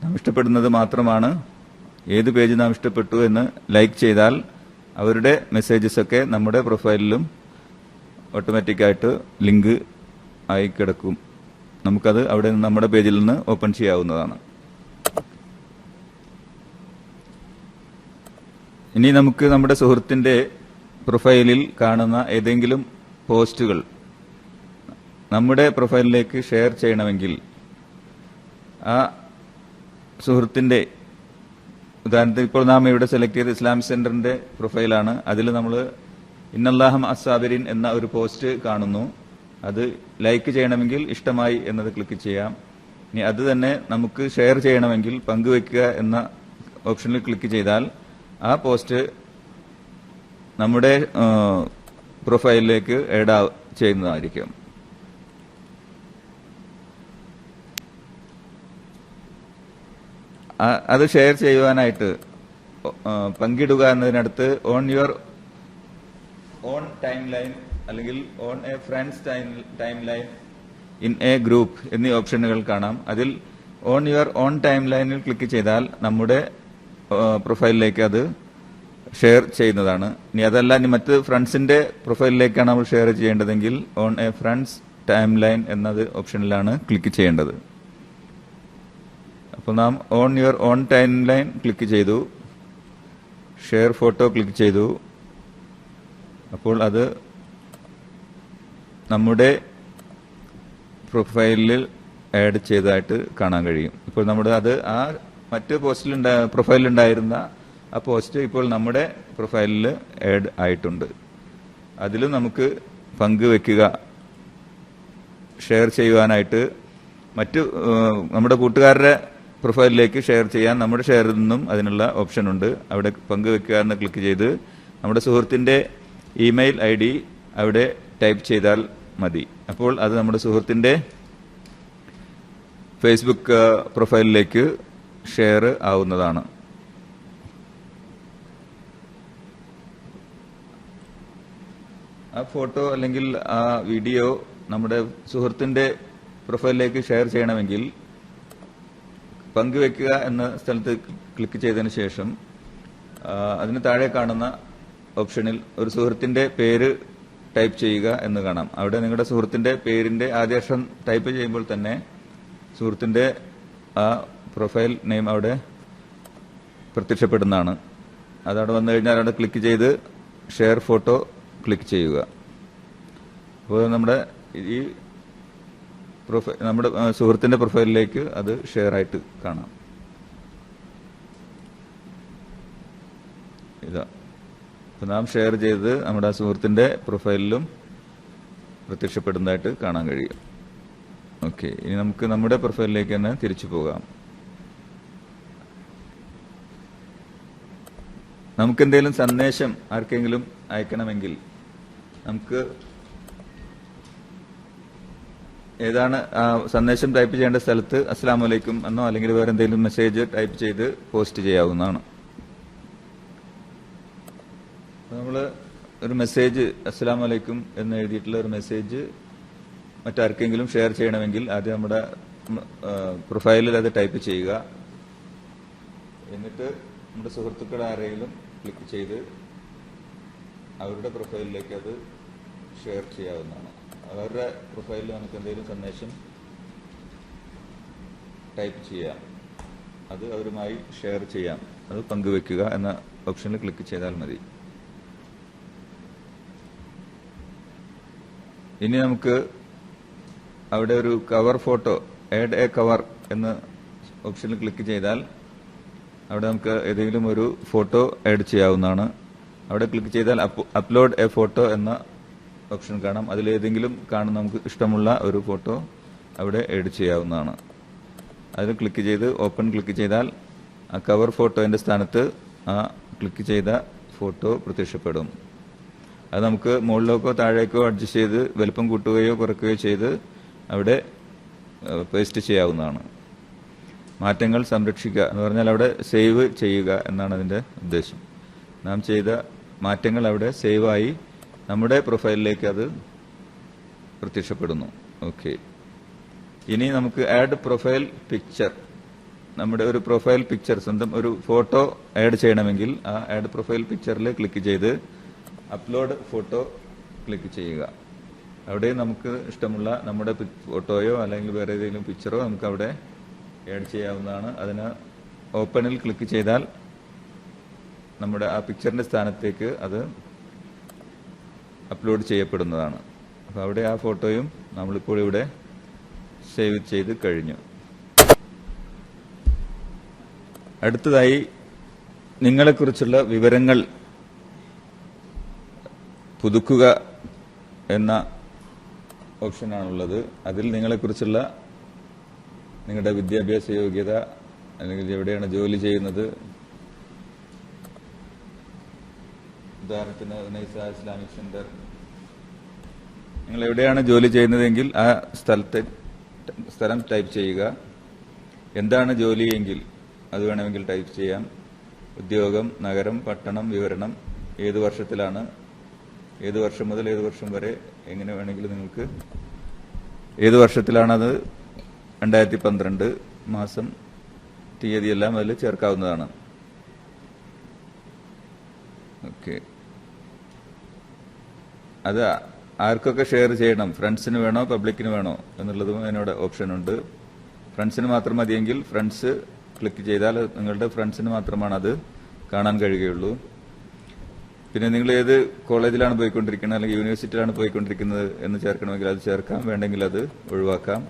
നാം ഇഷ്ടപ്പെടുന്നത് മാത്രമാണ്. ഏത് പേജ് നാം ഇഷ്ടപ്പെട്ടു എന്ന് ലൈക്ക് ചെയ്താൽ അവരുടെ മെസ്സേജസ് ഒക്കെ നമ്മുടെ പ്രൊഫൈലിലും ഓട്ടോമാറ്റിക്കായിട്ട് ലിങ്ക് ആയി കിടക്കും. നമുക്കത് അവിടെ നിന്ന് നമ്മുടെ പേജിൽ നിന്ന് ഓപ്പൺ ചെയ്യാവുന്നതാണ്. ഇനി നമുക്ക് നമ്മുടെ സുഹൃത്തിന്റെ പ്രൊഫൈലിൽ കാണുന്ന ഏതെങ്കിലും പോസ്റ്റുകൾ നമ്മുടെ പ്രൊഫൈലിലേക്ക് ഷെയർ ചെയ്യണമെങ്കിൽ ആ സുഹൃത്തിന്റെ ഉദാഹരണത്തിന് ഇപ്പോൾ നാം ഇവിടെ സെലക്ട് ചെയ്ത ഇസ്ലാമിക് സെന്ററിന്റെ പ്രൊഫൈലാണ്. അതിൽ നമ്മൾ ഇന്നല്ലാഹം അസ്സാബിരിൻ എന്ന ഒരു പോസ്റ്റ് കാണുന്നു. അത് ലൈക്ക് ചെയ്യണമെങ്കിൽ ഇഷ്ടമായി എന്നത് ക്ലിക്ക് ചെയ്യാം. ഇനി അത് തന്നെ നമുക്ക് ഷെയർ ചെയ്യണമെങ്കിൽ പങ്കുവെക്കുക എന്ന ഓപ്ഷനിൽ ക്ലിക്ക് ചെയ്താൽ ആ പോസ്റ്റ് നമ്മുടെ പ്രൊഫൈലിലേക്ക് ആഡ് ചെയ്യുന്നതായിരിക്കും. അത് ഷെയർ ചെയ്യുവാനായിട്ട് പങ്കിടുക എന്നതിനടുത്ത് on your own timeline അല്ലെങ്കിൽ on a friends timeline in a group എന്നീ ഓപ്ഷനുകൾ കാണാം. അതിൽ ഓൺ യുവർ ഓൺ ടൈം ലൈനിൽ ക്ലിക്ക് ചെയ്താൽ നമ്മുടെ പ്രൊഫൈലിലേക്ക് അത് ഷെയർ ചെയ്യുന്നതാണ്. ഇനി അതല്ല, ഇനി മറ്റ് ഫ്രണ്ട്സിന്റെ പ്രൊഫൈലിലേക്കാണ് നമ്മൾ ഷെയർ ചെയ്യേണ്ടതെങ്കിൽ on a friends timeline എന്നത് ഓപ്ഷനിലാണ് ക്ലിക്ക് ചെയ്യേണ്ടത്. അപ്പോൾ നാം on your own timeline click ചെയ്തു, ഷെയർ ഫോട്ടോ ക്ലിക്ക് ചെയ്തു. അപ്പോൾ അത് നമ്മുടെ പ്രൊഫൈലിൽ ആഡ് ചെയ്തതായിട്ട് കാണാൻ കഴിയും. ഇപ്പോൾ നമ്മുടെ അത് ആ മറ്റ് പ്രൊഫൈലിലുണ്ടായിരുന്ന ആ പോസ്റ്റ് ഇപ്പോൾ നമ്മുടെ പ്രൊഫൈലിൽ ആഡ് ആയിട്ടുണ്ട്. അതിലും നമുക്ക് പങ്കുവെക്കുക, ഷെയർ ചെയ്യുവാനായിട്ട് മറ്റ് നമ്മുടെ കൂട്ടുകാരുടെ പ്രൊഫൈലിലേക്ക് ഷെയർ ചെയ്യാൻ നമ്മുടെ ഷെയറിൽ നിന്നും അതിനുള്ള ഓപ്ഷൻ ഉണ്ട്. അവിടെ പങ്കുവെക്കുക എന്ന് ക്ലിക്ക് ചെയ്ത് നമ്മുടെ സുഹൃത്തിന്റെ ഇമെയിൽ ID അവിടെ ടൈപ്പ് ചെയ്താൽ മതി. അപ്പോൾ അത് നമ്മുടെ സുഹൃത്തിന്റെ ഫേസ്ബുക്ക് പ്രൊഫൈലിലേക്ക് ഷെയർ ആവുന്നതാണ്. ആ ഫോട്ടോ അല്ലെങ്കിൽ ആ വീഡിയോ നമ്മുടെ സുഹൃത്തിന്റെ പ്രൊഫൈലിലേക്ക് ഷെയർ ചെയ്യണമെങ്കിൽ പങ്കുവെക്കുക എന്ന സ്ഥലത്ത് ക്ലിക്ക് ചെയ്തതിനു ശേഷം അതിന് താഴെ കാണുന്ന ഓപ്ഷനിൽ ഒരു സുഹൃത്തിന്റെ പേര് ടൈപ്പ് ചെയ്യുക എന്ന് കാണാം. അവിടെ നിങ്ങളുടെ സുഹൃത്തിന്റെ പേരിന്റെ ആദ്യാക്ഷരം ടൈപ്പ് ചെയ്യുമ്പോൾ തന്നെ സുഹൃത്തിന്റെ ആ പ്രൊഫൈൽ നെയിം അവിടെ പ്രത്യക്ഷപ്പെടുന്നതാണ്. അതവിടെ വന്നു കഴിഞ്ഞാൽ അവിടെ ക്ലിക്ക് ചെയ്ത് ഷെയർ ഫോട്ടോ ക്ലിക്ക് ചെയ്യുക. അപ്പോൾ നമ്മുടെ ഈ നമ്മുടെ സുഹൃത്തിന്റെ പ്രൊഫൈലിലേക്ക് അത് ഷെയർ ആയിട്ട് കാണാം. ഇതാ ഇപ്പൊ നാം ഷെയർ ചെയ്ത് നമ്മുടെ സുഹൃത്തിന്റെ പ്രൊഫൈലിലും പ്രത്യക്ഷപ്പെടുന്നതായിട്ട് കാണാൻ കഴിയും. ഓക്കെ, ഇനി നമുക്ക് നമ്മുടെ പ്രൊഫൈലിലേക്ക് തന്നെ തിരിച്ചു പോകാം. നമുക്കെന്തെങ്കിലും സന്ദേശം ആർക്കെങ്കിലും അയക്കണമെങ്കിൽ നമുക്ക് ഏതാണ് സന്ദേശം ടൈപ്പ് ചെയ്യേണ്ട സ്ഥലത്ത് അസ്സലാമു അലൈക്കും എന്നോ അല്ലെങ്കിൽ വേറെ എന്തെങ്കിലും മെസ്സേജ് ടൈപ്പ് ചെയ്ത് പോസ്റ്റ് ചെയ്യാവുന്നതാണ്. നമ്മൾ ഒരു മെസ്സേജ് അസ്സലാമു അലൈക്കും എന്ന് എഴുതിയിട്ടുള്ള ഒരു മെസ്സേജ് മറ്റാർക്കെങ്കിലും ഷെയർ ചെയ്യണമെങ്കിൽ ആദ്യം നമ്മുടെ പ്രൊഫൈലിൽ അത് ടൈപ്പ് ചെയ്യുക. എന്നിട്ട് നമ്മുടെ സുഹൃത്തുക്കൾ ആരെങ്കിലും ക്ലിക്ക് ചെയ്ത് അവരുടെ പ്രൊഫൈലിലേക്ക് അത് ഷെയർ ചെയ്യാവുന്നതാണ്. അവരുടെ പ്രൊഫൈലിൽ നമുക്ക് എന്തെങ്കിലും സന്ദേശം ടൈപ്പ് ചെയ്യാം, അത് അവരുമായി ഷെയർ ചെയ്യാം, അത് പങ്കുവെക്കുക എന്ന ഓപ്ഷനിൽ ക്ലിക്ക് ചെയ്താൽ മതി. ഇനി നമുക്ക് അവിടെ ഒരു cover photo add A cover എന്ന ഓപ്ഷനിൽ ക്ലിക്ക് ചെയ്താൽ അവിടെ നമുക്ക് ഏതെങ്കിലും ഒരു ഫോട്ടോ ആഡ് ചെയ്യാവുന്നതാണ്. അവിടെ ക്ലിക്ക് ചെയ്താൽ അപ്ലോഡ് എ ഫോട്ടോ എന്ന ഓപ്ഷൻ കാണാം. അതിലേതെങ്കിലും കാണുന്ന നമുക്ക് ഇഷ്ടമുള്ള ഒരു ഫോട്ടോ അവിടെ ആഡ് ചെയ്യാവുന്നതാണ്. അതിൽ ക്ലിക്ക് ചെയ്ത് ഓപ്പൺ ക്ലിക്ക് ചെയ്താൽ ആ കവർ ഫോട്ടോന്റെ സ്ഥാനത്ത് ആ ക്ലിക്ക് ചെയ്ത ഫോട്ടോ പ്രത്യക്ഷപ്പെടും. അത് നമുക്ക് മുകളിലേക്കോ താഴേക്കോ അഡ്ജസ്റ്റ് ചെയ്ത് വലുപ്പം കൂട്ടുകയോ കുറയ്ക്കുകയോ ചെയ്ത് അവിടെ പേസ്റ്റ് ചെയ്യാവുന്നതാണ്. മാറ്റങ്ങൾ സംരക്ഷിക്കുക എന്ന് പറഞ്ഞാൽ അവിടെ സേവ് ചെയ്യുക എന്നാണ് അതിന്റെ ഉദ്ദേശം. നാം ചെയ്ത മാറ്റങ്ങൾ അവിടെ സേവായി നമ്മുടെ പ്രൊഫൈലിലേക്ക് അത് പ്രത്യക്ഷപ്പെടുന്നു. ഓക്കെ, ഇനി നമുക്ക് ആഡ് പ്രൊഫൈൽ പിക്ചർ, നമ്മുടെ ഒരു പ്രൊഫൈൽ പിക്ചർ, സ്വന്തം ഒരു ഫോട്ടോ ആഡ് ചെയ്യണമെങ്കിൽ ആ ആഡ് പ്രൊഫൈൽ പിക്ചറിൽ ക്ലിക്ക് ചെയ്ത് അപ്ലോഡ് ഫോട്ടോ ക്ലിക്ക് ചെയ്യുക. അവിടെ നമുക്ക് ഇഷ്ടമുള്ള നമ്മുടെ ഫോട്ടോയോ അല്ലെങ്കിൽ വേറെ ഏതെങ്കിലും പിക്ചറോ നമുക്ക് അവിടെ ആഡ് ചെയ്യാവുന്നതാണ്. അതിന് ഓപ്പണിൽ ക്ലിക്ക് ചെയ്താൽ നമ്മുടെ ആ പിക്ചറിന്റെ സ്ഥാനത്തേക്ക് അത് അപ്ലോഡ് ചെയ്യപ്പെടുന്നതാണ്. അപ്പോൾ അവിടെ ആ ഫോട്ടോയും നമ്മളിപ്പോൾ ഇവിടെ സേവ് ചെയ്ത് കഴിഞ്ഞു. അടുത്തതായി നിങ്ങളെക്കുറിച്ചുള്ള വിവരങ്ങൾ പുതുക്കുക എന്ന ഓപ്ഷനാണുള്ളത്. അതിൽ നിങ്ങളെക്കുറിച്ചുള്ള നിങ്ങളുടെ വിദ്യാഭ്യാസ യോഗ്യത അല്ലെങ്കിൽ എവിടെയാണ് ജോലി ചെയ്യുന്നത്, ഉദാഹരണത്തിന് നൈസ ഇസ്ലാമിക് സെന്റർ. നിങ്ങൾ എവിടെയാണ് ജോലി ചെയ്യുന്നതെങ്കിൽ ആ സ്ഥലം ടൈപ്പ് ചെയ്യുക. എന്താണ് ജോലി എങ്കിൽ അത് വേണമെങ്കിൽ ടൈപ്പ് ചെയ്യാം. ഉദ്യോഗം, നഗരം, പട്ടണം, വിവരണം, ഏത് വർഷത്തിലാണ്, ഏത് വർഷം മുതൽ ഏത് വർഷം വരെ, എങ്ങനെ വേണമെങ്കിലും നിങ്ങൾക്ക് ഏത് വർഷത്തിലാണത് 2012 മാസം തീയതിയെല്ലാം അതിൽ ചേർക്കാവുന്നതാണ്. ഓക്കെ, അത് ആർക്കൊക്കെ ഷെയർ ചെയ്യണം, ഫ്രണ്ട്സിന് വേണോ പബ്ലിക്കിന് വേണോ എന്നുള്ളതും അതിനോട് ഓപ്ഷനുണ്ട്. ഫ്രണ്ട്സിന് മാത്രം മതിയെങ്കിൽ ഫ്രണ്ട്സ് ക്ലിക്ക് ചെയ്താൽ നിങ്ങളുടെ ഫ്രണ്ട്സിന് മാത്രമാണ് അത് കാണാൻ കഴിയുകയുള്ളൂ. പിന്നെ നിങ്ങൾ ഏത് കോളേജിലാണ് പോയിക്കൊണ്ടിരിക്കുന്നത് അല്ലെങ്കിൽ യൂണിവേഴ്സിറ്റിയിലാണ് പോയിക്കൊണ്ടിരിക്കുന്നത് എന്ന് ചേർക്കണമെങ്കിൽ അത് ചേർക്കാം, വേണ്ടെങ്കിൽ അത് ഒഴിവാക്കാം.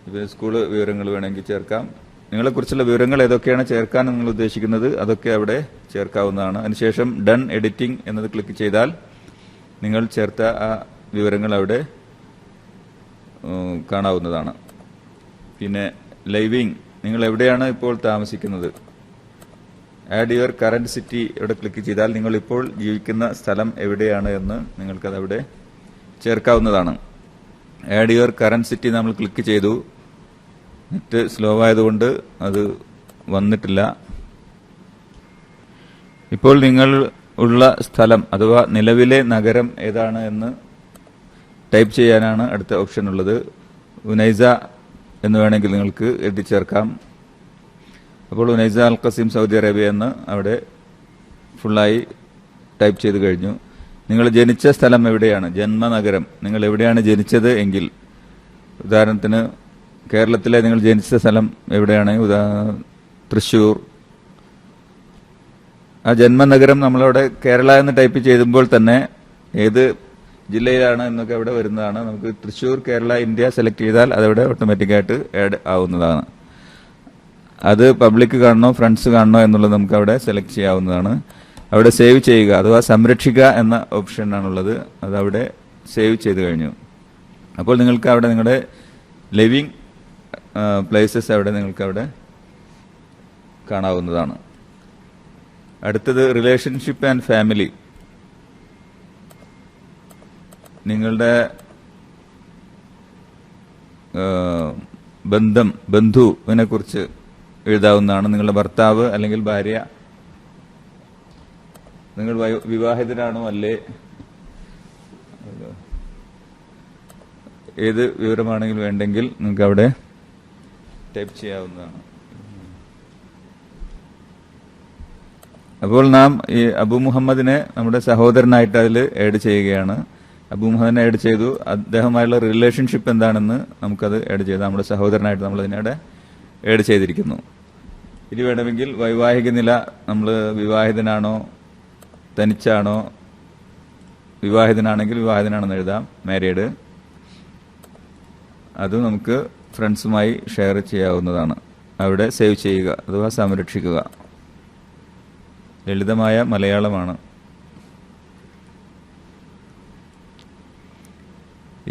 പിന്നെ സ്കൂൾ വിവരങ്ങൾ വേണമെങ്കിൽ ചേർക്കാം. നിങ്ങളെക്കുറിച്ചുള്ള വിവരങ്ങൾ ഏതൊക്കെയാണ് ചേർക്കാൻ നിങ്ങൾ ഉദ്ദേശിക്കുന്നത് അതൊക്കെ അവിടെ ചേർക്കാവുന്നതാണ്. അതിനുശേഷം ഡൺ എഡിറ്റിംഗ് എന്നത് ക്ലിക്ക് ചെയ്താൽ നിങ്ങൾ ചേർത്ത ആ വിവരങ്ങൾ അവിടെ കാണാവുന്നതാണ്. പിന്നെ ലൈവിംഗ്, നിങ്ങൾ എവിടെയാണ് ഇപ്പോൾ താമസിക്കുന്നത്, ആഡ് യുവർ കറന്റ് സിറ്റി ഇവിടെ ക്ലിക്ക് ചെയ്താൽ നിങ്ങൾ ഇപ്പോൾ ജീവിക്കുന്ന സ്ഥലം എവിടെയാണ് എന്ന് നിങ്ങൾക്കത് അവിടെ ചേർക്കാവുന്നതാണ്. ആഡ് യുവർ കറന്റ് സിറ്റി നമ്മൾ ക്ലിക്ക് ചെയ്തു. നെറ്റ് സ്ലോ ആയതുകൊണ്ട് അത് വന്നിട്ടില്ല. ഇപ്പോൾ നിങ്ങൾ ഉള്ള സ്ഥലം അഥവാ നിലവിലെ നഗരം ഏതാണ് എന്ന് ടൈപ്പ് ചെയ്യാനാണ് അടുത്ത ഓപ്ഷൻ ഉള്ളത്. ഉനൈസ എന്ന് വേണമെങ്കിൽ നിങ്ങൾക്ക് എഴുതി ചേർക്കാം. അപ്പോൾ ഉനൈസ അൽ ഖസീം സൗദി അറേബ്യ എന്ന് അവിടെ ഫുള്ളായി ടൈപ്പ് ചെയ്ത് കഴിഞ്ഞു. നിങ്ങൾ ജനിച്ച സ്ഥലം എവിടെയാണ്, ജന്മനഗരം, നിങ്ങൾ എവിടെയാണ് ജനിച്ചത് എങ്കിൽ, ഉദാഹരണത്തിന് കേരളത്തിലെ നിങ്ങൾ ജനിച്ച സ്ഥലം എവിടെയാണ്, തൃശ്ശൂർ, ആ ജന്മനഗരം നമ്മളവിടെ കേരള എന്ന് ടൈപ്പ് ചെയ്യുമ്പോൾ തന്നെ ഏത് ജില്ലയിലാണ് എന്നൊക്കെ അവിടെ വരുന്നതാണ്. നമുക്ക് തൃശ്ശൂർ, കേരള, ഇന്ത്യ സെലക്ട് ചെയ്താൽ അതവിടെ ഓട്ടോമാറ്റിക്കായിട്ട് ആഡ് ആവുന്നതാണ്. അത് പബ്ലിക് കാണണോ ഫ്രണ്ട്സ് കാണണോ എന്നുള്ളത് നമുക്ക് അവിടെ സെലക്ട് ചെയ്യാവുന്നതാണ്. അവിടെ സേവ് ചെയ്യുക അഥവാ സംരക്ഷിക്കുക എന്ന ഓപ്ഷനാണുള്ളത്. അതവിടെ സേവ് ചെയ്ത് കഴിഞ്ഞു. അപ്പോൾ നിങ്ങൾക്ക് അവിടെ നിങ്ങളുടെ ലിവിംഗ് പ്ലേസസ് അവിടെ നിങ്ങൾക്ക് അവിടെ കാണാവുന്നതാണ്. അടുത്തത് റിലേഷൻഷിപ്പ് ആൻഡ് ഫാമിലി. നിങ്ങളുടെ ബന്ധുവിനെ കുറിച്ച് എഴുതാവുന്നതാണ്. നിങ്ങളുടെ ഭർത്താവ് അല്ലെങ്കിൽ ഭാര്യ, നിങ്ങൾ വിവാഹിതരാണോ അല്ലേ, ഏത് വിവരമാണെങ്കിലും വേണ്ടെങ്കിൽ നിങ്ങൾക്ക് അവിടെ ടൈപ്പ് ചെയ്യാവുന്നതാണ്. അപ്പോൾ നാം ഈ അബു മുഹമ്മദിനെ നമ്മുടെ സഹോദരനായിട്ട് അതിൽ ആഡ് ചെയ്യുകയാണ്. അബു മുഹമ്മദിനെ ആഡ് ചെയ്തു. അദ്ദേഹമായുള്ള റിലേഷൻഷിപ്പ് എന്താണെന്ന് നമുക്കത് ആഡ് ചെയ്ത് നമ്മുടെ സഹോദരനായിട്ട് നമ്മൾ അതിനവിടെ ആഡ് ചെയ്തിരിക്കുന്നു. ഇനി വേണമെങ്കിൽ വൈവാഹിക നില, നമ്മൾ വിവാഹിതനാണോ തനിച്ചാണോ, വിവാഹിതനാണെങ്കിൽ വിവാഹിതനാണെന്ന് എഴുതാം, മാരീഡ്. അത് നമുക്ക് ഫ്രണ്ട്സുമായി ഷെയർ ചെയ്യാവുന്നതാണ്. അവിടെ സേവ് ചെയ്യുക അഥവാ സംരക്ഷിക്കുക. ലളിതമായ മലയാളമാണ്.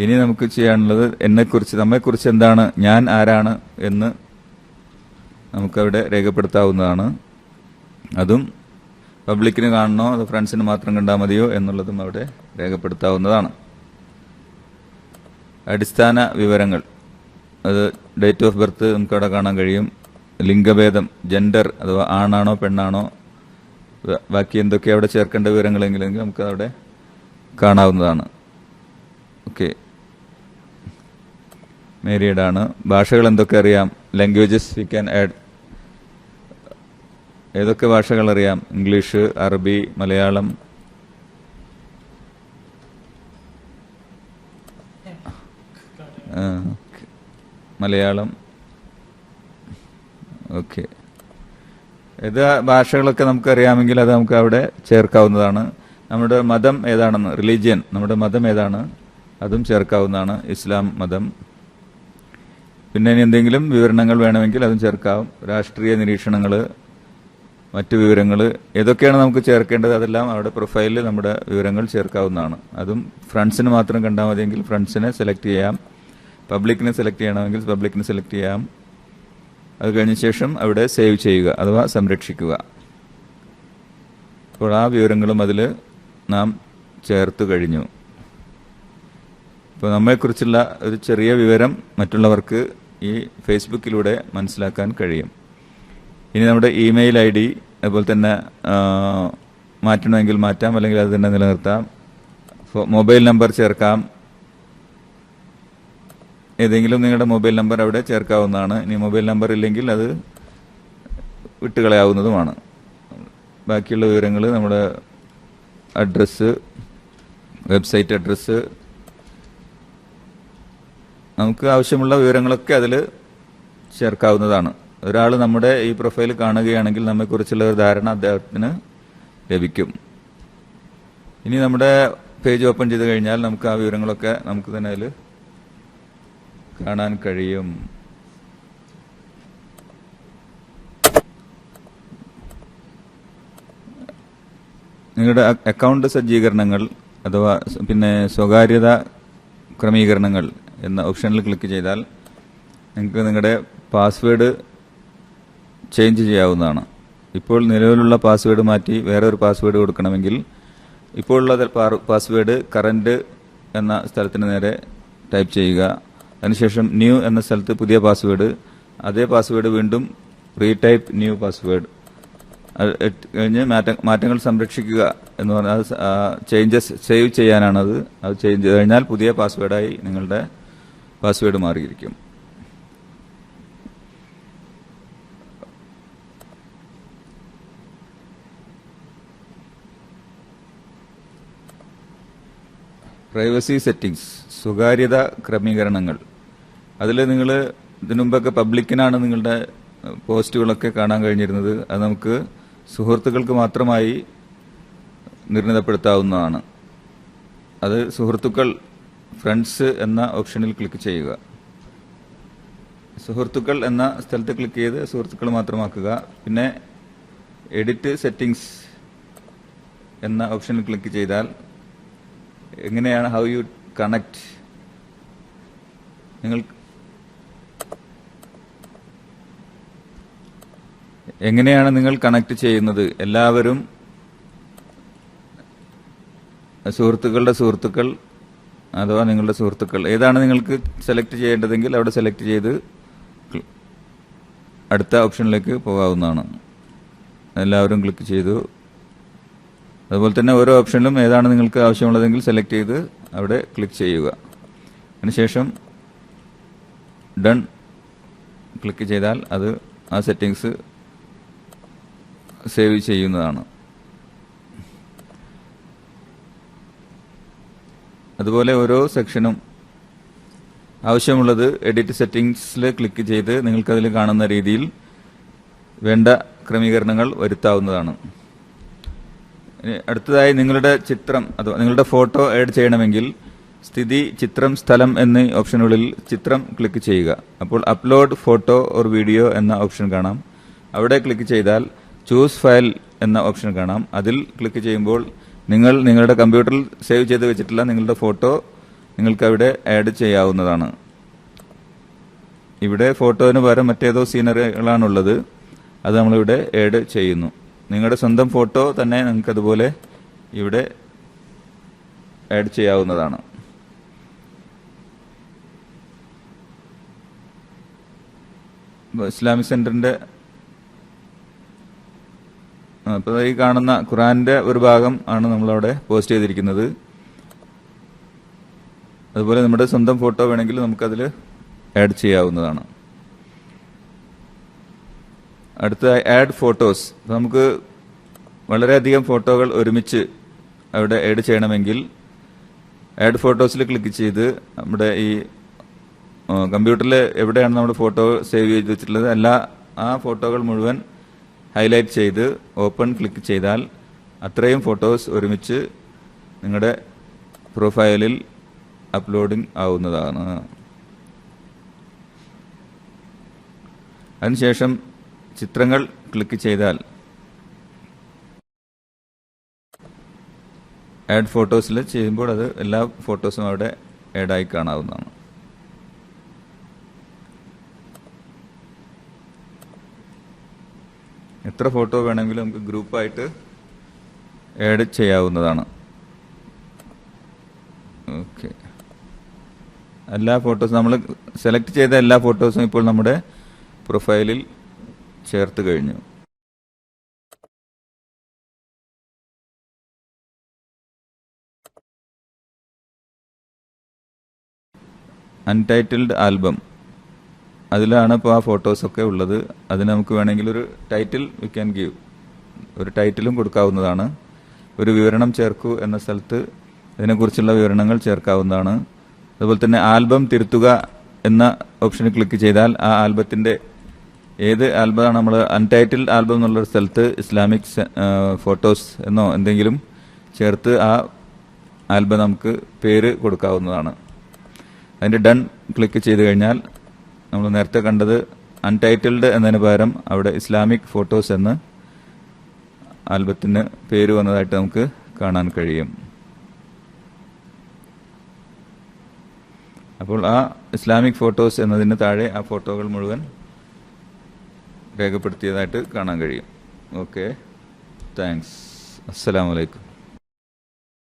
ഇനി നമുക്ക് ചെയ്യാനുള്ളത് എന്നെക്കുറിച്ച്, നമ്മെക്കുറിച്ച് എന്താണ്, ഞാൻ ആരാണ് എന്ന് നമുക്കവിടെ രേഖപ്പെടുത്താവുന്നതാണ്. അതും പബ്ലിക്കിന് കാണണോ അതോ ഫ്രണ്ട്സിന് മാത്രം കണ്ടാൽ മതിയോ എന്നുള്ളതും അവിടെ രേഖപ്പെടുത്താവുന്നതാണ്. അടിസ്ഥാന വിവരങ്ങൾ, അത് ഡേറ്റ് ഓഫ് ബർത്ത് നമുക്കവിടെ കാണാൻ കഴിയും. ലിംഗഭേദം, ജെൻഡർ അഥവാ ആണാണോ പെണ്ണാണോ, ബാക്കി എന്തൊക്കെ അവിടെ ചേർക്കേണ്ട വിവരങ്ങളെങ്കിലും നമുക്ക് അവിടെ കാണാവുന്നതാണ്. ഓക്കെ, മേരീഡാണ്. ഭാഷകൾ എന്തൊക്കെ അറിയാം, ലാംഗ്വേജസ് വി ക്യാൻ ആഡ്. ഏതൊക്കെ ഭാഷകൾ അറിയാം, ഇംഗ്ലീഷ്, അറബി, മലയാളം, മലയാളം. ഓക്കെ, ഏത് ഭാഷകളൊക്കെ നമുക്കറിയാമെങ്കിൽ അത് നമുക്ക് അവിടെ ചേർക്കാവുന്നതാണ്. നമ്മുടെ മതം ഏതാണെന്ന്, റിലീജിയൻ, നമ്മുടെ മതം ഏതാണ് അതും ചേർക്കാവുന്നതാണ്, ഇസ്ലാം മതം. പിന്നെ ഇനി എന്തെങ്കിലും വിവരണങ്ങൾ വേണമെങ്കിൽ അതും ചേർക്കാം. രാഷ്ട്രീയ നിരീക്ഷണങ്ങൾ, മറ്റു വിവരങ്ങൾ, ഏതൊക്കെയാണ് നമുക്ക് ചേർക്കേണ്ടത് അതെല്ലാം അവിടെ പ്രൊഫൈലിൽ നമ്മുടെ വിവരങ്ങൾ ചേർക്കാവുന്നതാണ്. അതും ഫ്രണ്ട്സിന് മാത്രം കണ്ടാൽ മതിയെങ്കിൽ ഫ്രണ്ട്സിനെ സെലക്ട് ചെയ്യാം, പബ്ലിക്കിനെ സെലക്ട് ചെയ്യണമെങ്കിൽ പബ്ലിക്കിനെ സെലക്ട് ചെയ്യാം. അത് കഴിഞ്ഞ ശേഷം അവിടെ സേവ് ചെയ്യുക അഥവാ സംരക്ഷിക്കുക. അപ്പോൾ അപ്പോൾ ആ വിവരങ്ങളും അതിൽ നാം ചേർത്ത് കഴിഞ്ഞു. ഇപ്പോൾ നമ്മെക്കുറിച്ചുള്ള ഒരു ചെറിയ വിവരം മറ്റുള്ളവർക്ക് ഈ ഫേസ്ബുക്കിലൂടെ മനസ്സിലാക്കാൻ കഴിയും. ഇനി നമ്മുടെ ഇമെയിൽ ID അതുപോലെ തന്നെ മാറ്റണമെങ്കിൽ മാറ്റാം, അല്ലെങ്കിൽ അത് തന്നെ നിലനിർത്താം. മൊബൈൽ നമ്പർ ചേർക്കാം. ഏതെങ്കിലും നിങ്ങളുടെ മൊബൈൽ നമ്പർ അവിടെ ചേർക്കാവുന്നതാണ്. ഇനി മൊബൈൽ നമ്പർ ഇല്ലെങ്കിൽ അത് വിട്ടുകളയാവുന്നതുമാണ്. ബാക്കിയുള്ള വിവരങ്ങൾ നമ്മുടെ അഡ്രസ്സ്, വെബ്സൈറ്റ് അഡ്രസ്സ്, നമുക്ക് ആവശ്യമുള്ള വിവരങ്ങളൊക്കെ അതിൽ ചേർക്കാവുന്നതാണ്. ഒരാൾ നമ്മുടെ ഈ പ്രൊഫൈൽ കാണുകയാണെങ്കിൽ നമ്മെക്കുറിച്ചുള്ള ഒരു ധാരണ അദ്ദേഹത്തിന് ലഭിക്കും. ഇനി നമ്മുടെ പേജ് ഓപ്പൺ ചെയ്ത് കഴിഞ്ഞാൽ നമുക്ക് ആ വിവരങ്ങളൊക്കെ നമുക്ക് തന്നെ അതിൽ കാണാൻ കഴിയും. നിങ്ങളുടെ അക്കൗണ്ട് സജ്ജീകരണങ്ങൾ അഥവാ പിന്നെ സ്വകാര്യത ക്രമീകരണങ്ങൾ എന്ന ഓപ്ഷനിൽ ക്ലിക്ക് ചെയ്താൽ നിങ്ങൾക്ക് നിങ്ങളുടെ പാസ്വേഡ് ചേഞ്ച് ചെയ്യാവുന്നതാണ്. ഇപ്പോൾ നിലവിലുള്ള പാസ്വേഡ് മാറ്റി വേറെ ഒരു പാസ്വേഡ് കൊടുക്കണമെങ്കിൽ ഇപ്പോഴുള്ള പാസ്വേഡ് കറന്റ് എന്ന സ്ഥലത്തിന് നേരെ ടൈപ്പ് ചെയ്യുക. അതിനുശേഷം ന്യൂ എന്ന സ്ഥലത്ത് പുതിയ പാസ്വേഡ്, അതേ പാസ്വേഡ് വീണ്ടും റീടൈപ്പ് ന്യൂ പാസ്വേഡ് കഴിഞ്ഞ് മാറ്റങ്ങൾ സംരക്ഷിക്കുക എന്ന് പറഞ്ഞാൽ ചേഞ്ചസ് സേവ് ചെയ്യാനാണത്. അത് ചേഞ്ച് കഴിഞ്ഞാൽ പുതിയ പാസ്വേഡായി നിങ്ങളുടെ പാസ്വേഡ് മാറിയിരിക്കും. പ്രൈവസി സെറ്റിംഗ്സ്, സ്വകാര്യത ക്രമീകരണങ്ങൾ. അതിൽ നിങ്ങൾ ഇതിനുമുമ്പൊക്കെ പബ്ലിക്കിനാണ് നിങ്ങളുടെ പോസ്റ്റുകളൊക്കെ കാണാൻ കഴിഞ്ഞിരുന്നത്. അത് നമുക്ക് സുഹൃത്തുക്കൾക്ക് മാത്രമായി നിർണിതപ്പെടുത്താവുന്നതാണ്. അത് സുഹൃത്തുക്കൾ, ഫ്രണ്ട്സ് എന്ന ഓപ്ഷനിൽ ക്ലിക്ക് ചെയ്യുക. സുഹൃത്തുക്കൾ എന്ന സ്ഥലത്ത് ക്ലിക്ക് ചെയ്ത് സുഹൃത്തുക്കൾ മാത്രമാക്കുക. പിന്നെ എഡിറ്റ് സെറ്റിംഗ്സ് എന്ന ഓപ്ഷനിൽ ക്ലിക്ക് ചെയ്താൽ എങ്ങനെയാണ് ഹൗ യു കണക്ട്, എങ്ങനെയാണ് നിങ്ങൾ കണക്ട് ചെയ്യുന്നത്? എല്ലാവരും സുഹൃത്തുക്കളുടെ സുഹൃത്തുക്കൾ അഥവാ നിങ്ങളുടെ സുഹൃത്തുക്കൾ ഏതാണ് നിങ്ങൾക്ക് സെലക്ട് ചെയ്യേണ്ടതെങ്കിൽ അവിടെ സെലക്ട് ചെയ്ത് അടുത്ത ഓപ്ഷനിലേക്ക് പോകാവുന്നതാണ്. എല്ലാവരും ക്ലിക്ക് ചെയ്തു. അതുപോലെ തന്നെ ഓരോ ഓപ്ഷനിലും ഏതാണ് നിങ്ങൾക്ക് ആവശ്യമുള്ളതെങ്കിൽ സെലക്ട് ചെയ്ത് അവിടെ ക്ലിക്ക് ചെയ്യുക. അതിനുശേഷം ഡൺ ക്ലിക്ക് ചെയ്താൽ അത് ആ സെറ്റിംഗ്സ് സേവ് ചെയ്യുന്നതാണ്. അതുപോലെ ഓരോ സെക്ഷനും ആവശ്യമുള്ളത് എഡിറ്റ് സെറ്റിംഗ്സിൽ ക്ലിക്ക് ചെയ്ത് നിങ്ങൾക്കതിൽ കാണുന്ന രീതിയിൽ വേണ്ട ക്രമീകരണങ്ങൾ വരുത്താവുന്നതാണ്. അടുത്തതായി നിങ്ങളുടെ ചിത്രം അഥവാ നിങ്ങളുടെ ഫോട്ടോ ആഡ് ചെയ്യണമെങ്കിൽ സ്ഥിതി, ചിത്രം, സ്ഥലം എന്നീ ഓപ്ഷനുകളിൽ ചിത്രം ക്ലിക്ക് ചെയ്യുക. അപ്പോൾ അപ്ലോഡ് ഫോട്ടോ ഓർ വീഡിയോ എന്ന ഓപ്ഷൻ കാണാം. അവിടെ ക്ലിക്ക് ചെയ്താൽ ചൂസ് ഫയൽ എന്ന ഓപ്ഷൻ കാണാം. അതിൽ ക്ലിക്ക് ചെയ്യുമ്പോൾ നിങ്ങൾ നിങ്ങളുടെ കമ്പ്യൂട്ടറിൽ സേവ് ചെയ്ത് വെച്ചിട്ടുള്ള നിങ്ങളുടെ ഫോട്ടോ നിങ്ങൾക്ക് അവിടെ ആഡ് ചെയ്യാവുന്നതാണ്. ഇവിടെ ഫോട്ടോന് പകരം മറ്റേതോ സീനറികളാണുള്ളത്, അത് നമ്മളിവിടെ ആഡ് ചെയ്യുന്നു. നിങ്ങളുടെ സ്വന്തം ഫോട്ടോ തന്നെ നിങ്ങൾക്ക് അതുപോലെ ഇവിടെ ആഡ് ചെയ്യാവുന്നതാണ്. ഇസ്ലാമിക് സെന്ററിന്റെ ഇപ്പോൾ ഈ കാണുന്ന ഖുറാന്റെ ഒരു ഭാഗം ആണ് നമ്മളവിടെ പോസ്റ്റ് ചെയ്തിരിക്കുന്നത്. അതുപോലെ നമ്മുടെ സ്വന്തം ഫോട്ടോ വേണമെങ്കിൽ നമുക്കതിൽ ആഡ് ചെയ്യാവുന്നതാണ്. അടുത്തതായി ആഡ് ഫോട്ടോസ്. നമുക്ക് വളരെയധികം ഫോട്ടോകൾ ഒരുമിച്ച് അവിടെ ആഡ് ചെയ്യണമെങ്കിൽ ആഡ് ഫോട്ടോസിൽ ക്ലിക്ക് ചെയ്ത് നമ്മുടെ ഈ കമ്പ്യൂട്ടറിൽ എവിടെയാണ് നമ്മുടെ ഫോട്ടോ സേവ് ചെയ്ത് വെച്ചിട്ടുള്ളത് ആ ഫോട്ടോകൾ മുഴുവൻ ഹൈലൈറ്റ് ചെയ്ത് ഓപ്പൺ ക്ലിക്ക് ചെയ്താൽ അത്രയും ഫോട്ടോസ് ഒരുമിച്ച് നിങ്ങളുടെ പ്രൊഫൈലിൽ അപ്ലോഡിംഗ് ആവുന്നതാണ്. അതിനുശേഷം ചിത്രങ്ങൾ ക്ലിക്ക് ചെയ്താൽ ആഡ് ഫോട്ടോസിൽ ചെയ്യുമ്പോൾ അത് എല്ലാ ഫോട്ടോസും അവിടെ ആഡായി കാണാവുന്നതാണ്. എത്ര ഫോട്ടോ വേണമെങ്കിലും നമുക്ക് ഗ്രൂപ്പായിട്ട് ആഡ് ചെയ്യാവുന്നതാണ്. ഓക്കെ, എല്ലാ ഫോട്ടോസും നമ്മൾ സെലക്ട് ചെയ്ത എല്ലാ ഫോട്ടോസും ഇപ്പോൾ നമ്മുടെ പ്രൊഫൈലിൽ ചേർത്ത് കഴിഞ്ഞു. അൺടൈറ്റിൽഡ് ആൽബം, അതിലാണ് ഇപ്പോൾ ആ ഫോട്ടോസൊക്കെ ഉള്ളത്. അതിന് നമുക്ക് വേണമെങ്കിൽ ഒരു ടൈറ്റിൽ വി ക്യാൻ ഗീവ്, ഒരു ടൈറ്റിലും കൊടുക്കാവുന്നതാണ്. ഒരു വിവരണം ചേർക്കൂ എന്ന സ്ഥലത്ത് ഇതിനെക്കുറിച്ചുള്ള വിവരണങ്ങൾ ചേർക്കാവുന്നതാണ്. അതുപോലെ തന്നെ ആൽബം തിരുത്തുക എന്ന ഓപ്ഷനിൽ ക്ലിക്ക് ചെയ്താൽ ആ ആൽബത്തിന്റെ ഏത് ആൽബമാണ് നമ്മൾ അൺടൈറ്റിൽഡ് ആൽബം എന്നുള്ളൊരു സ്ഥലത്ത് ഇസ്ലാമിക് ഫോട്ടോസ് എന്നോ എന്തെങ്കിലും ചേർത്ത് ആ ആൽബം നമുക്ക് പേര് കൊടുക്കാവുന്നതാണ്. അതിൻ്റെ ഡൺ ക്ലിക്ക് ചെയ്ത് കഴിഞ്ഞാൽ നമ്മൾ നേരത്തെ കണ്ടത് അൺടൈറ്റിൽഡ് എന്നതിന് പകരം അവിടെ ഇസ്ലാമിക് ഫോട്ടോസ് എന്ന് ആൽബത്തിന് പേര് വന്നതായിട്ട് നമുക്ക് കാണാൻ കഴിയും. അപ്പോൾ ആ ഇസ്ലാമിക് ഫോട്ടോസ് എന്നതിന് താഴെ ആ ഫോട്ടോകൾ മുഴുവൻ രേഖപ്പെടുത്തിയതായിട്ട് കാണാൻ കഴിയും. Okay, thanks. അസ്സലാമു അലൈക്കും.